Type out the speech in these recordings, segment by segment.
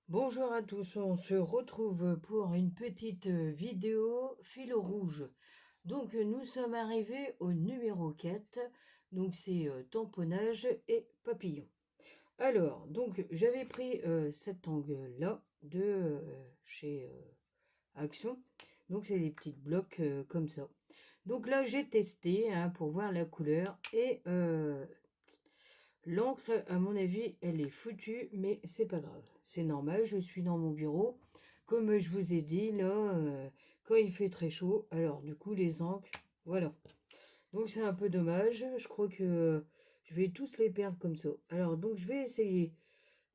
Bonjour à tous, on se retrouve pour une petite vidéo fil rouge. Donc nous sommes arrivés au numéro 4, donc c'est tamponnage et papillon. Alors, donc j'avais pris cet angle-là de chez Action, donc c'est des petites blocs comme ça. Donc là j'ai testé hein, pour voir la couleur et l'encre, à mon avis, elle est foutue, mais c'est pas grave. C'est normal, je suis dans mon bureau. Comme je vous ai dit, là, quand il fait très chaud, alors du coup, les encres, voilà. Donc c'est un peu dommage. Je crois que je vais tous les perdre comme ça. Alors donc je vais essayer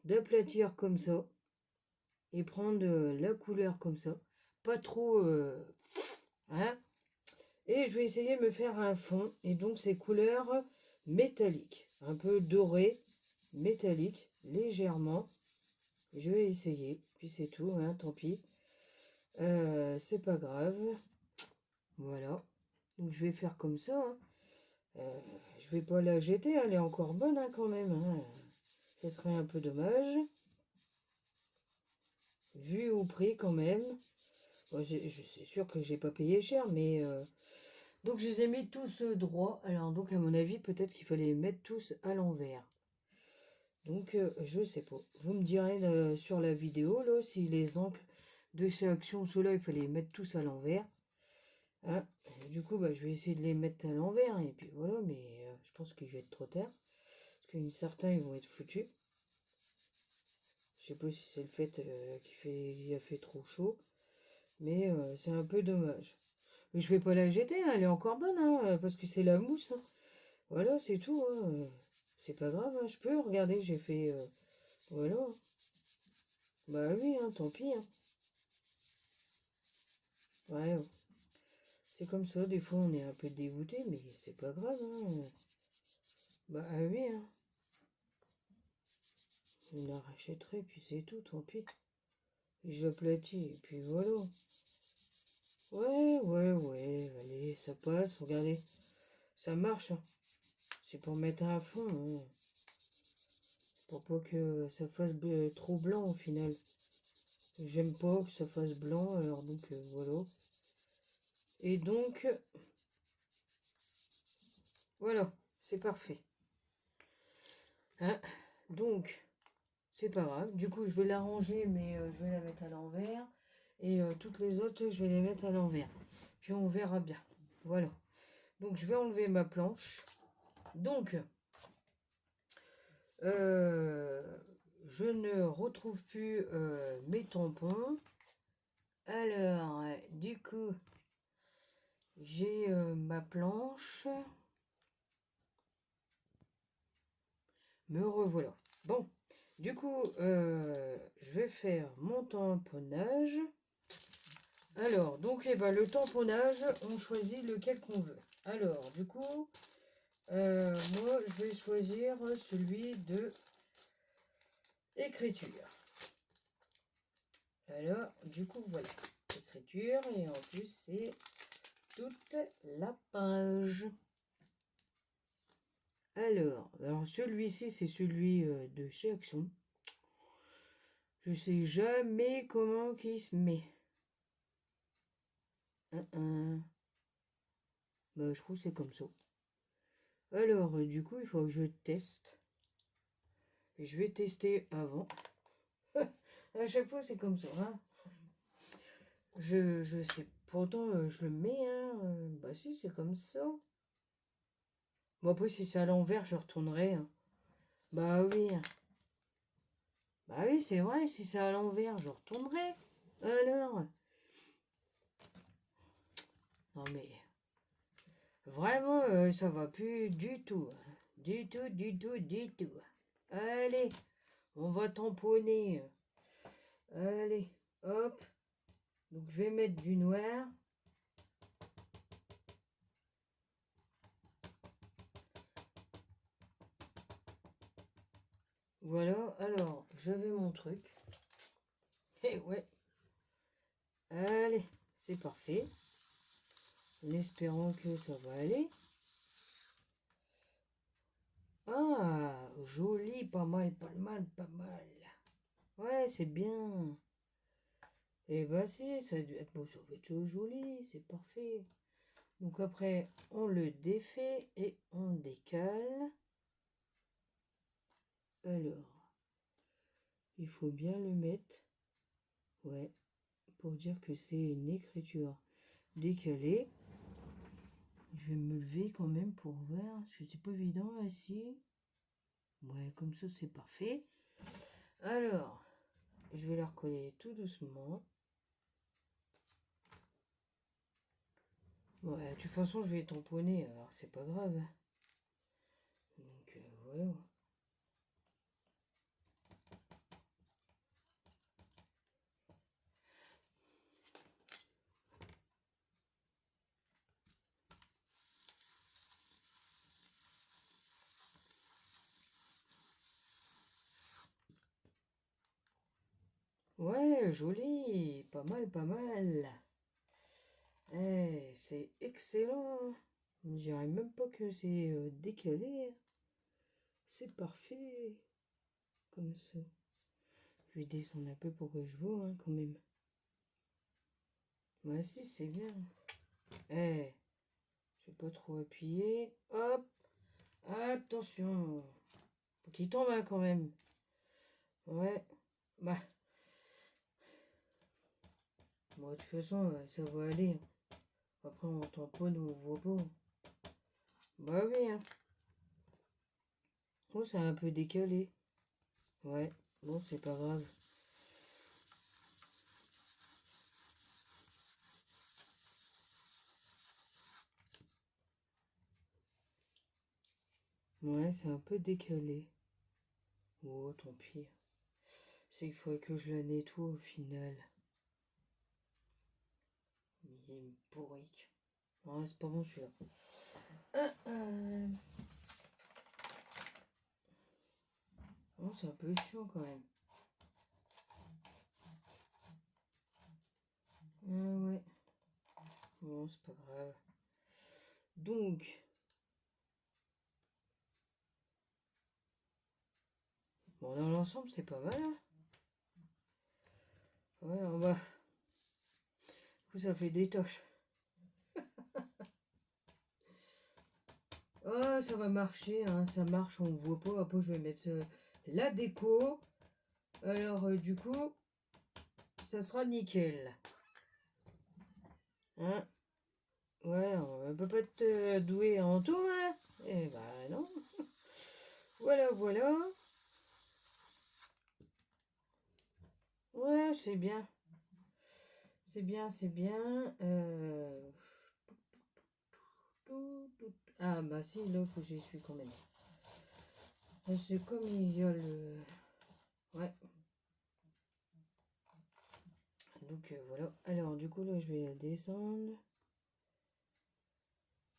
d'aplatir comme ça et prendre la couleur comme ça. Pas trop, hein. Et je vais essayer de me faire un fond. Et donc ces couleurs métalliques, un peu doré, métallique, légèrement. Je vais essayer, puis c'est tout, hein, tant pis. C'est pas grave. Voilà. Donc je vais faire comme ça. Hein. Je vais pas la jeter, elle est encore bonne hein, quand même. Hein. Ce serait un peu dommage. Vu au prix quand même. Bon, je suis sûr que j'ai pas payé cher, mais... Donc je les ai mis tous droits. Alors donc à mon avis, peut-être qu'il fallait les mettre tous à l'envers. Donc, je sais pas. Vous me direz sur la vidéo, là, si les encres de chez Action, ceux-là, il fallait les mettre tous à l'envers. Hein. Du coup, bah, je vais essayer de les mettre à l'envers. Et puis voilà, mais je pense qu'il va être trop tard. Parce que certains, ils vont être foutus. Je sais pas si c'est le fait qu'il a fait trop chaud. Mais c'est un peu dommage. Mais je vais pas la jeter, hein, elle est encore bonne, hein, parce que c'est la mousse. Hein. Voilà, c'est tout. Hein. C'est pas grave, hein, je peux. Regardez, j'ai fait... voilà. Bah oui, hein, tant pis. Hein. Ouais, c'est comme ça, des fois on est un peu dégoûté, mais c'est pas grave. Hein. Bah oui, hein. Je la rachèterai, puis c'est tout, tant pis. Et j'aplatis, et puis voilà. Ouais, allez, ça passe, regardez. Ça marche. Hein. C'est pour mettre un fond. Hein. Pour pas que ça fasse trop blanc au final. J'aime pas que ça fasse blanc, alors donc voilà. Et donc, voilà, c'est parfait. Hein. Donc, c'est pas grave. Du coup, je vais la ranger, mais je vais la mettre à l'envers. Et toutes les autres, je vais les mettre à l'envers. Puis on verra bien. Voilà. Donc, je vais enlever ma planche. Donc, je ne retrouve plus mes tampons. Alors, du coup, j'ai ma planche. Me revoilà. Bon, du coup, je vais faire mon tamponnage. Alors, donc, eh ben, le tamponnage, on choisit lequel qu'on veut. Alors, du coup, moi, je vais choisir celui de écriture. Alors, du coup, voilà, écriture, et en plus, c'est toute la page. Alors celui-ci, c'est celui de chez Action. Je sais jamais comment qu'il se met. Bah, je trouve que c'est comme ça. Alors, du coup, il faut que je teste. Je vais tester avant. À chaque fois, c'est comme ça. Hein. Je sais. Pourtant, je le mets. Hein. Bah si, c'est comme ça. Bon, après, si c'est à l'envers, je retournerai. Hein. Bah oui. Bah oui, c'est vrai. Si c'est à l'envers, je retournerai. Alors. Non, mais... Vraiment, ça va plus du tout. Hein. Du tout, du tout, du tout. Allez, on va tamponner. Allez, hop. Donc je vais mettre du noir. Voilà, alors je vais mon truc. Et ouais. Allez, c'est parfait. En espérant que ça va aller. Ah, joli, pas mal, pas mal, pas mal. Ouais, c'est bien. Et bah si, ça va être beau, ça va être joli, c'est parfait. Donc après, on le défait et on décale. Alors, il faut bien le mettre, ouais, pour dire que c'est une écriture décalée. Je vais me lever quand même pour voir, parce que c'est pas évident assis. Ouais, comme ça c'est parfait. Alors, je vais la recoller tout doucement. Ouais, de toute façon, je vais tamponner, alors c'est pas grave. Donc voilà. Ouais, joli, pas mal, pas mal. Eh, c'est excellent. Je dirais même pas que c'est décalé. C'est parfait. Comme ça. Je vais descendre un peu pour que je vois, hein, quand même. Ouais, si, c'est bien. Eh, je vais pas trop appuyer. Hop, attention. Faut qu'il tombe, hein, quand même. Ouais. Bah, bon, de toute façon, ça va aller. Après, on tamponne ou on voit pas. Bah oui, hein. Oh, c'est un peu décalé. Ouais, bon, c'est pas grave. Ouais, c'est un peu décalé. Oh, tant pis. C'est qu'il faudrait que je la nettoie au final. Il me pourrique. Ah, c'est pas bon celui-là. Oh, c'est un peu chiant quand même. Ah ouais. Bon, c'est pas grave. Donc, bon, dans l'ensemble, c'est pas mal, hein. Ouais, en bas. Du coup, ça fait des taches. Ah, ça va marcher, hein. Ça marche, on voit pas. Après, je vais mettre la déco. Alors, du coup, ça sera nickel. Hein? Ouais, on peut pas être doué en tout, hein? Eh ben non. Voilà, voilà. Ouais, c'est bien. C'est bien, c'est bien. Ah bah si, là, il faut que j'y suis quand même. C'est comme il y a le... Ouais. Donc voilà. Alors, du coup, là, je vais la descendre.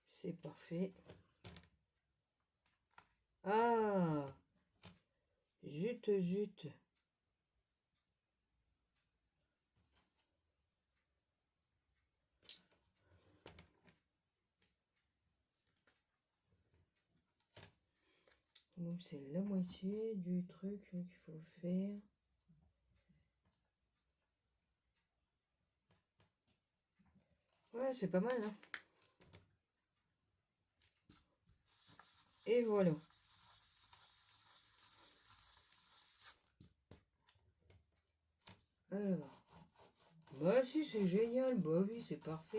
C'est parfait. Ah! Zut, zut. Donc, c'est la moitié du truc qu'il faut faire. Ouais, c'est pas mal, hein. Et voilà. Alors. Bah si, c'est génial. Bah oui, c'est parfait.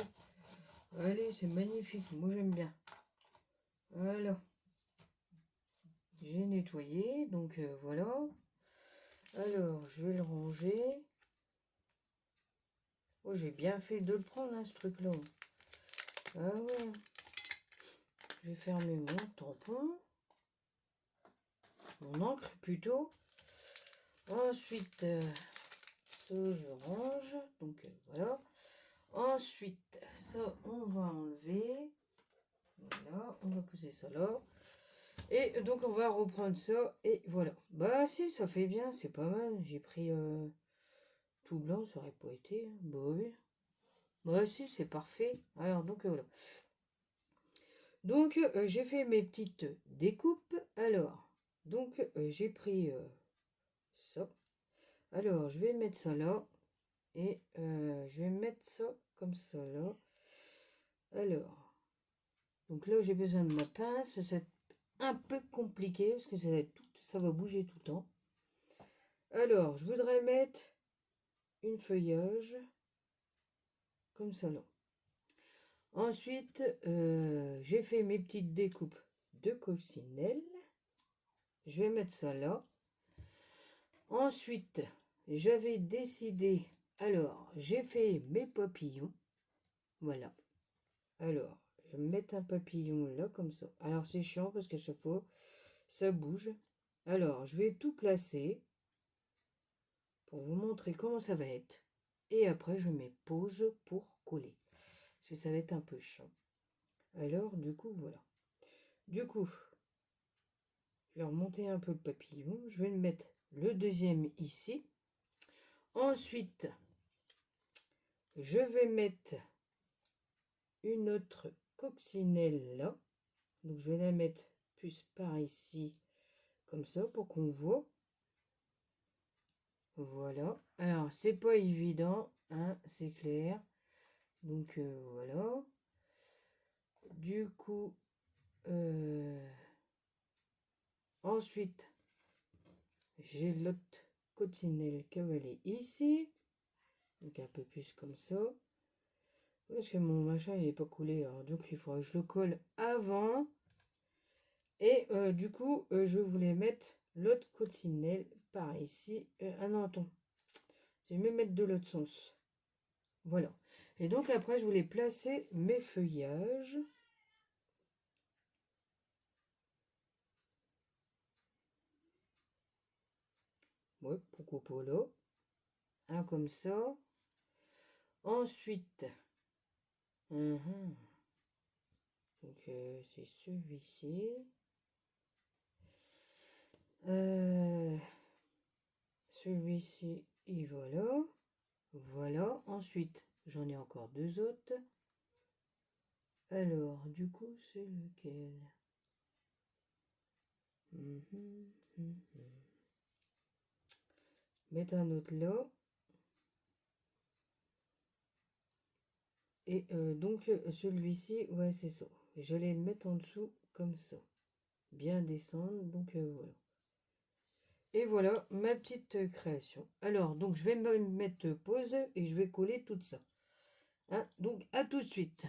Allez, c'est magnifique. Moi, j'aime bien. Voilà. J'ai nettoyé. Donc, voilà. Alors, je vais le ranger. Oh, j'ai bien fait de le prendre, hein, ce truc-là. Ah ouais. Je vais fermer mon tampon. Mon encre, plutôt. Ensuite, ça, je range. Donc, voilà. Ensuite, ça, on va enlever. Voilà, on va poser ça là. Et donc, on va reprendre ça. Et voilà. Bah, si, ça fait bien. C'est pas mal. J'ai pris tout blanc. Ça aurait pas été, hein. Bah oui. Bah, si, c'est parfait. Alors, donc, voilà. Donc, j'ai fait mes petites découpes. Alors, donc, j'ai pris ça. Alors, je vais mettre ça là. Et je vais mettre ça comme ça là. Alors, donc là j'ai besoin de ma pince. C'est un peu compliqué parce que ça va bouger tout le temps. Alors, je voudrais mettre une feuillage comme ça là. Ensuite, j'ai fait mes petites découpes de coccinelle. Je vais mettre ça là. Ensuite, j'avais décidé... Alors, j'ai fait mes papillons. Voilà. Alors, je vais mettre un papillon là, comme ça. Alors, c'est chiant parce qu'à chaque fois, ça bouge. Alors, je vais tout placer pour vous montrer comment ça va être. Et après, je mets pause pour coller. Parce que ça va être un peu chiant. Alors, du coup, voilà. Du coup, je vais remonter un peu le papillon. Je vais le mettre le deuxième ici. Ensuite, je vais mettre une autre coccinelle là. Donc, je vais la mettre plus par ici, comme ça, pour qu'on voit. Voilà. Alors, c'est pas évident, hein, c'est clair. Donc, voilà. Du coup, ensuite, j'ai l'autre coccinelle cavalier ici. Donc, un peu plus comme ça. Parce que mon machin, il n'est pas coulé. Alors, donc, il faudra que je le colle avant. Et du coup, je voulais mettre l'autre coccinelle par ici. Ah non, attends. Je vais me mettre de l'autre sens. Voilà. Et donc après, je voulais placer mes feuillages. Ouais, pourquoi pas là. Un comme ça. Ensuite, donc c'est celui-ci. Celui-ci, et voilà. Voilà. Ensuite, j'en ai encore deux autres. Alors, du coup, c'est lequel? Mettre un autre là. Et donc, celui-ci, ouais, c'est ça. Je vais le mettre en dessous comme ça. Bien descendre, donc voilà. Et voilà ma petite création. Alors, donc, je vais me mettre pause et je vais coller tout ça. Hein, donc, à tout de suite.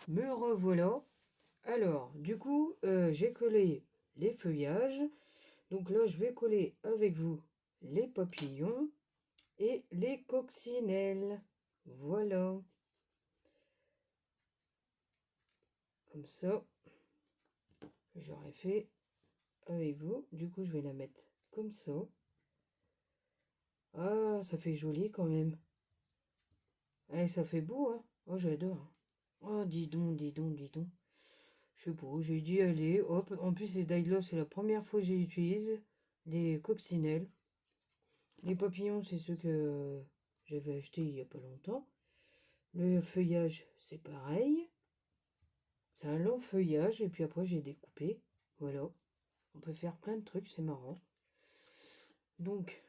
Me revoilà. Alors, du coup, j'ai collé les feuillages. Donc là, je vais coller avec vous les papillons et les coccinelles. Voilà. Comme ça, j'aurais fait avec vous. Du coup, je vais la mettre comme ça. Ah, ça fait joli quand même. Eh, ça fait beau, hein. Oh, j'adore. Oh, dis donc, dis donc, dis donc. Je sais pas, j'ai dit allez, hop. En plus, les Daïla, c'est la première fois que j'utilise les coccinelles. Les papillons, c'est ceux que j'avais achetés il y a pas longtemps. Le feuillage, c'est pareil. C'est un long feuillage, et puis après, j'ai découpé. Voilà. On peut faire plein de trucs, c'est marrant. Donc,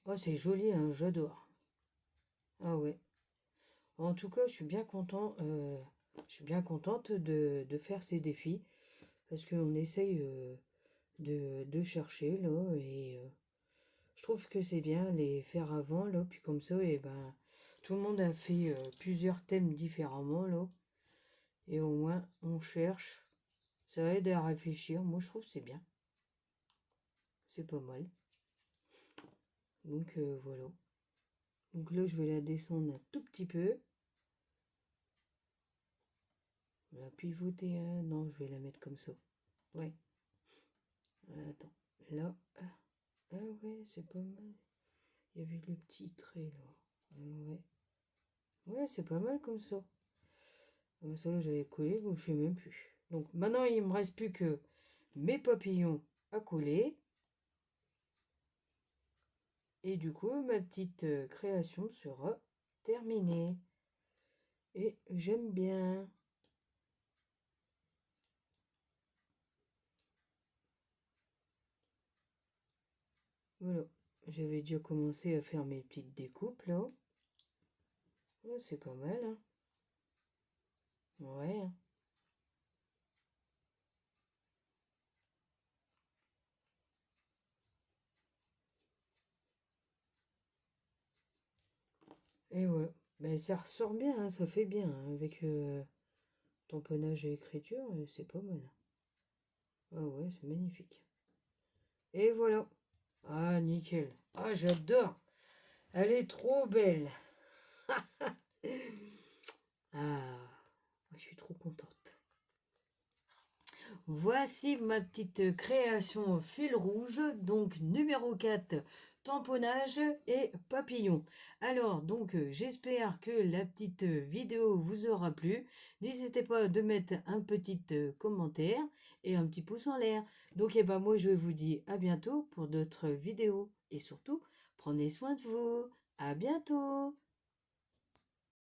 oh, c'est joli, hein, j'adore. Ah ouais. En tout cas, je suis bien contente de faire ces défis parce qu'on essaye de chercher là et je trouve que c'est bien les faire avant là, puis comme ça, et ben tout le monde a fait plusieurs thèmes différemment là et au moins on cherche, ça aide à réfléchir. Moi, je trouve que c'est bien, c'est pas mal. Donc voilà. Donc là, je vais la descendre un tout petit peu. La pivoter, hein. Non, je vais la mettre comme ça. Ouais. Attends, là. Ah ouais, c'est pas mal. Il y avait le petit trait là. Ouais. Ouais, c'est pas mal comme ça. Ah, ça là, j'avais collé, bon, je sais même plus. Donc maintenant, il me reste plus que mes papillons à coller. Et du coup, ma petite création sera terminée. Et j'aime bien. Voilà. J'avais déjà commencé à faire mes petites découpes là. Ouais, c'est pas mal, hein. Ouais, hein. Et voilà. Ben, ça ressort bien, hein, ça fait bien, hein, avec tamponnage et écriture, c'est pas mal. Ah ouais, c'est magnifique. Et voilà. Ah, nickel. Ah, j'adore. Elle est trop belle. Ah, je suis trop contente. Voici ma petite création fil rouge, donc numéro 4, tamponnage et papillon. Alors, donc, j'espère que la petite vidéo vous aura plu. N'hésitez pas de mettre un petit commentaire et un petit pouce en l'air. Donc, eh ben, moi, je vous dis à bientôt pour d'autres vidéos. Et surtout, prenez soin de vous. À bientôt.